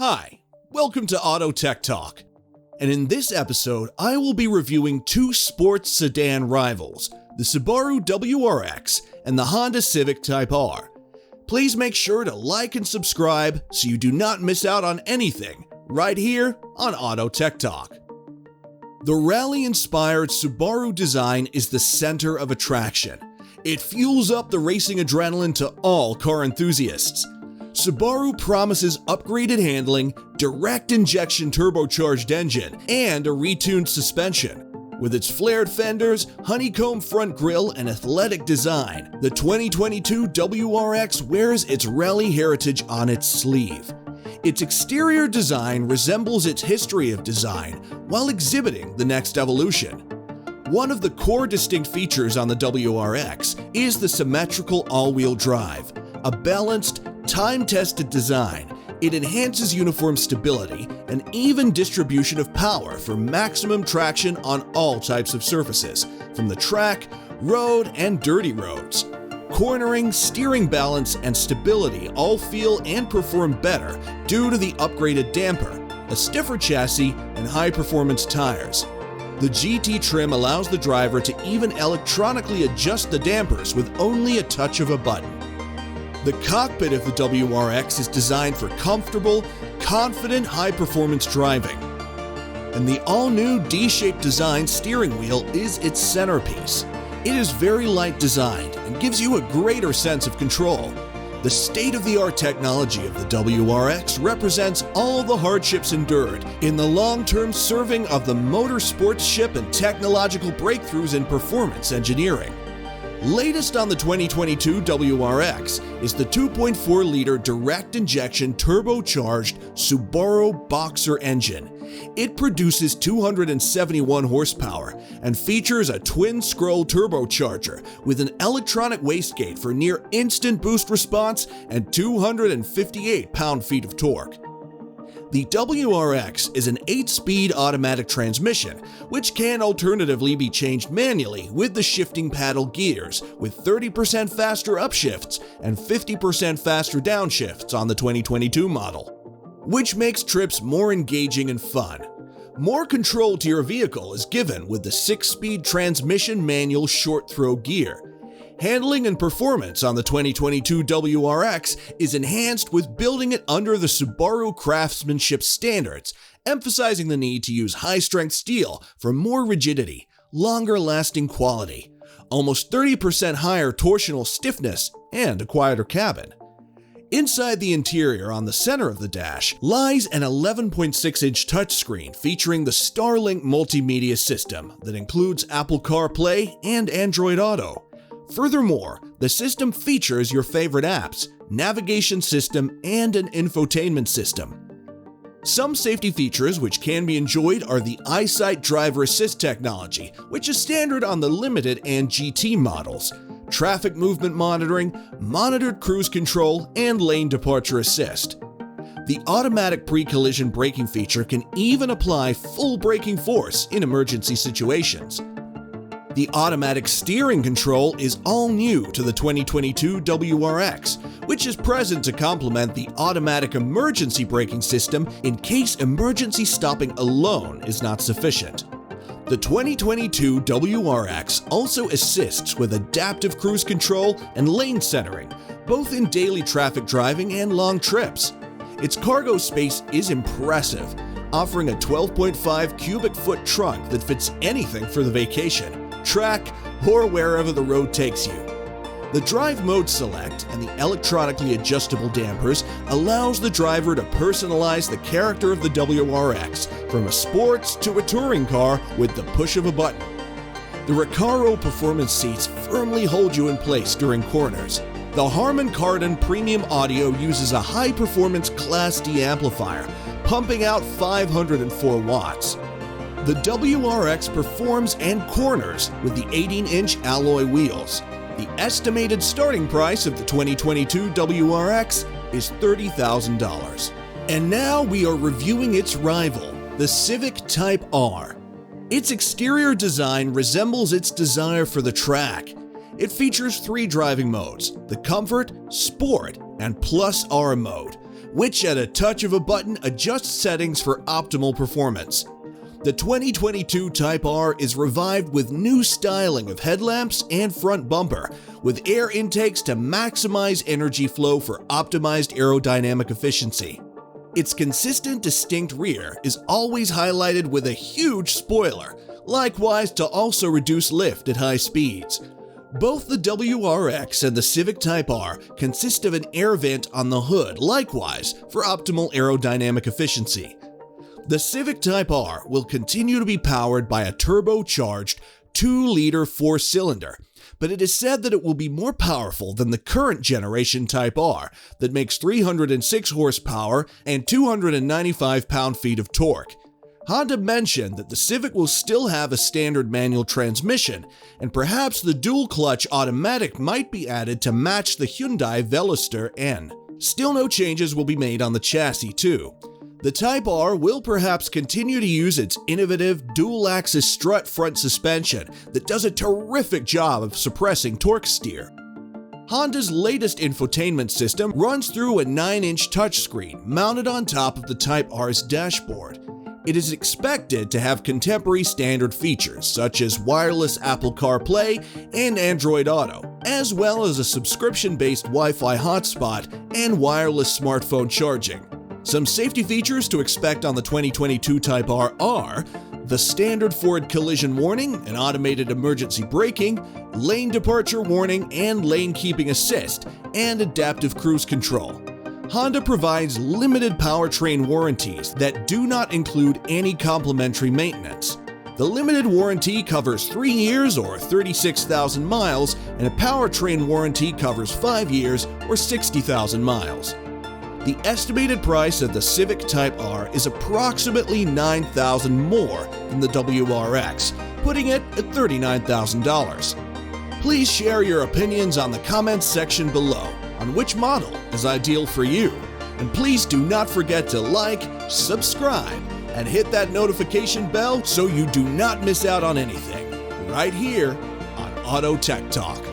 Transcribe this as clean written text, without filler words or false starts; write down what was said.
Hi, welcome to Auto Tech Talk, and in this episode I will be reviewing two sports sedan rivals, the Subaru WRX and the Honda Civic Type R. Please make sure to like and subscribe so you do not miss out on anything right here on Auto Tech Talk. The rally-inspired Subaru design is the center of attraction. It fuels up the racing adrenaline to all car enthusiasts. Subaru promises upgraded handling, direct injection turbocharged engine, and a retuned suspension. With its flared fenders, honeycomb front grille, and athletic design, the 2022 WRX wears its rally heritage on its sleeve. Its exterior design resembles its history of design while exhibiting the next evolution. One of the core distinct features on the WRX is the symmetrical all-wheel drive, a balanced, time-tested design. It enhances uniform stability and even distribution of power for maximum traction on all types of surfaces, from the track, road, and dirty roads. Cornering, steering balance, and stability all feel and perform better due to the upgraded damper, a stiffer chassis, and high-performance tires. The GT trim allows the driver to even electronically adjust the dampers with only a touch of a button. The cockpit of the WRX is designed for comfortable, confident, high-performance driving. And the all-new D-shaped design steering wheel is its centerpiece. It is very light designed and gives you a greater sense of control. The state-of-the-art technology of the WRX represents all the hardships endured in the long-term serving of the motorsportsmanship and technological breakthroughs in performance engineering. Latest on the 2022 WRX is the 2.4-liter direct-injection turbocharged Subaru Boxer engine. It produces 271 horsepower and features a twin-scroll turbocharger with an electronic wastegate for near-instant boost response and 258 pound-feet of torque. The WRX is an 8-speed automatic transmission, which can alternatively be changed manually with the shifting paddle gears, with 30% faster upshifts and 50% faster downshifts on the 2022 model, which makes trips more engaging and fun. More control to your vehicle is given with the 6-speed transmission manual short-throw gear. Handling and performance on the 2022 WRX is enhanced with building it under the Subaru craftsmanship standards, emphasizing the need to use high-strength steel for more rigidity, longer-lasting quality, almost 30% higher torsional stiffness, and a quieter cabin. Inside the interior on the center of the dash lies an 11.6-inch touchscreen featuring the Starlink multimedia system that includes Apple CarPlay and Android Auto. Furthermore, the system features your favorite apps, navigation system, and an infotainment system. Some safety features which can be enjoyed are the EyeSight driver assist technology, which is standard on the Limited and GT models, traffic movement monitoring, monitored cruise control, and lane departure assist. The automatic pre-collision braking feature can even apply full braking force in emergency situations. The automatic steering control is all new to the 2022 WRX, which is present to complement the automatic emergency braking system in case emergency stopping alone is not sufficient. The 2022 WRX also assists with adaptive cruise control and lane centering, both in daily traffic driving and long trips. Its cargo space is impressive, offering a 12.5 cubic foot trunk that fits anything for the vacation, track, or wherever the road takes you. The drive mode select and the electronically adjustable dampers allows the driver to personalize the character of the WRX from a sports to a touring car with the push of a button. The Recaro performance seats firmly hold you in place during corners. The Harman Kardon premium audio uses a high-performance Class D amplifier, pumping out 504 watts. The WRX performs and corners with the 18-inch alloy wheels. The estimated starting price of the 2022 WRX is $30,000. And now we are reviewing its rival, the Civic Type R. Its exterior design resembles its desire for the track. It features 3 driving modes, the Comfort, Sport, and Plus R mode, which at a touch of a button adjusts settings for optimal performance. The 2022 Type R is revived with new styling of headlamps and front bumper, with air intakes to maximize energy flow for optimized aerodynamic efficiency. Its consistent, distinct rear is always highlighted with a huge spoiler, likewise to also reduce lift at high speeds. Both the WRX and the Civic Type R consist of an air vent on the hood, likewise for optimal aerodynamic efficiency. The Civic Type R will continue to be powered by a turbocharged 2-liter 4-cylinder, but it is said that it will be more powerful than the current generation Type R that makes 306 horsepower and 295 pound-feet of torque. Honda mentioned that the Civic will still have a standard manual transmission, and perhaps the dual-clutch automatic might be added to match the Hyundai Veloster N. Still no changes will be made on the chassis too. The Type R will perhaps continue to use its innovative dual-axis strut front suspension that does a terrific job of suppressing torque steer. Honda's latest infotainment system runs through a 9-inch touchscreen mounted on top of the Type R's dashboard. It is expected to have contemporary standard features such as wireless Apple CarPlay and Android Auto, as well as a subscription-based Wi-Fi hotspot and wireless smartphone charging. Some safety features to expect on the 2022 Type R are the standard forward collision warning and automated emergency braking, lane departure warning and lane keeping assist, and adaptive cruise control. Honda provides limited powertrain warranties that do not include any complimentary maintenance. The limited warranty covers 3 years or 36,000 miles, and a powertrain warranty covers 5 years or 60,000 miles. The estimated price of the Civic Type R is approximately $9,000 more than the WRX, putting it at $39,000. Please share your opinions on the comments section below on which model is ideal for you. And please do not forget to like, subscribe, and hit that notification bell so you do not miss out on anything, right here on Auto Tech Talk.